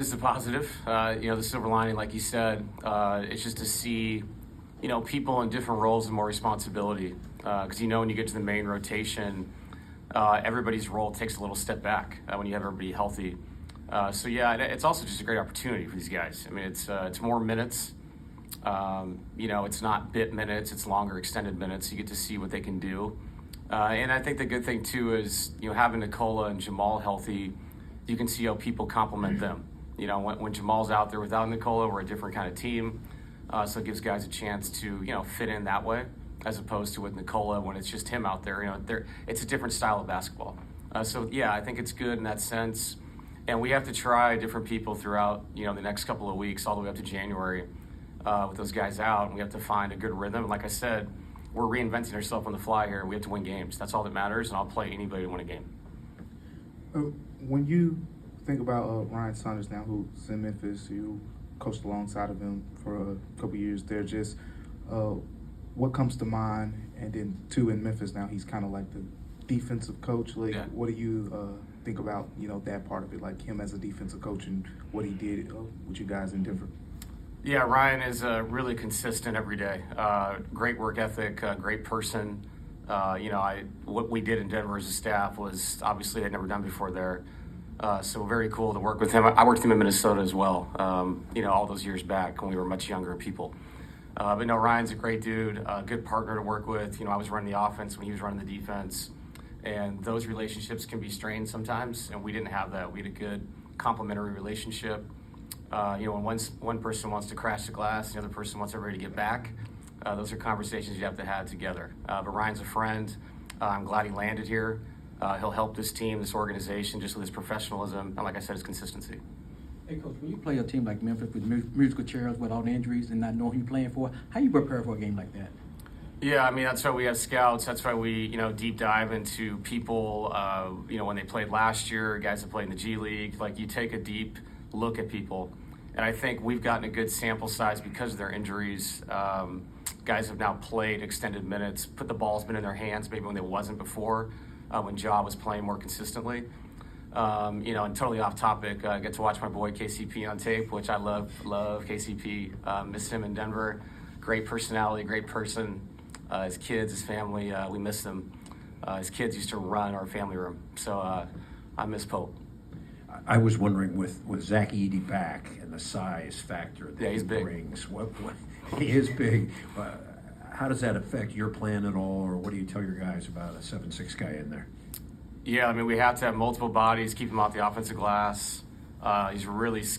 This is a positive. The silver lining, like you said, it's just to see, people in different roles and more responsibility. Because when you get to the main rotation, everybody's role takes a little step back when you have everybody healthy. It's also just a great opportunity for these guys. I mean, it's more minutes. It's not bit minutes; it's longer, extended minutes. You get to see what they can do. And I think the good thing too is having Nicola and Jamal healthy, you can see how people complement them. When Jamal's out there without Nicola, we're a different kind of team. So it gives guys a chance to, fit in that way, as opposed to with Nicola when it's just him out there. It's a different style of basketball. I think it's good in that sense. And we have to try different people throughout, the next couple of weeks, all the way up to January, with those guys out. And we have to find a good rhythm. And like I said, we're reinventing ourselves on the fly here. We have to win games. That's all that matters. And I'll play anybody to win a game. When you think about Ryan Saunders now, who's in Memphis, you coached alongside of him for a couple years there, just what comes to mind? And then two, in Memphis now, he's kind of like the defensive coach. What do you think about that part of it, like him as a defensive coach and what he did with you guys in Denver? Yeah, Ryan is really consistent every day. Great work ethic, great person. What we did in Denver as a staff was obviously they'd never done before there. So very cool to work with him. I worked with him in Minnesota as well, all those years back when we were much younger people. Ryan's a great dude, a good partner to work with. I was running the offense when he was running the defense. And those relationships can be strained sometimes, and we didn't have that. We had a good complementary relationship. When one person wants to crash the glass, the other person wants everybody to get back. Those are conversations you have to have together. But Ryan's a friend. I'm glad he landed here. He'll help this team, this organization, just with his professionalism, and like I said, his consistency. Hey, Coach, when you play a team like Memphis with musical chairs, with all the injuries and not knowing who you're playing for, how you prepare for a game like that? Yeah, that's why we have scouts. That's why we, deep dive into people, when they played last year, guys that played in the G League. Like, you take a deep look at people. And I think we've gotten a good sample size because of their injuries. Guys have now played extended minutes, put the ball's been in their hands maybe when it wasn't before, when Ja was playing more consistently. And totally off topic, I get to watch my boy KCP on tape, which I love KCP. Miss him in Denver. Great personality, great person. His kids, his family, we miss them. His kids used to run our family room. So I miss Pope. I was wondering with Zach Edey back and the size factor that he's he big. brings. What he is big. How does that affect your plan at all, or what do you tell your guys about a 7'6" guy in there? Yeah, we have to have multiple bodies, keep him off the offensive glass. He's really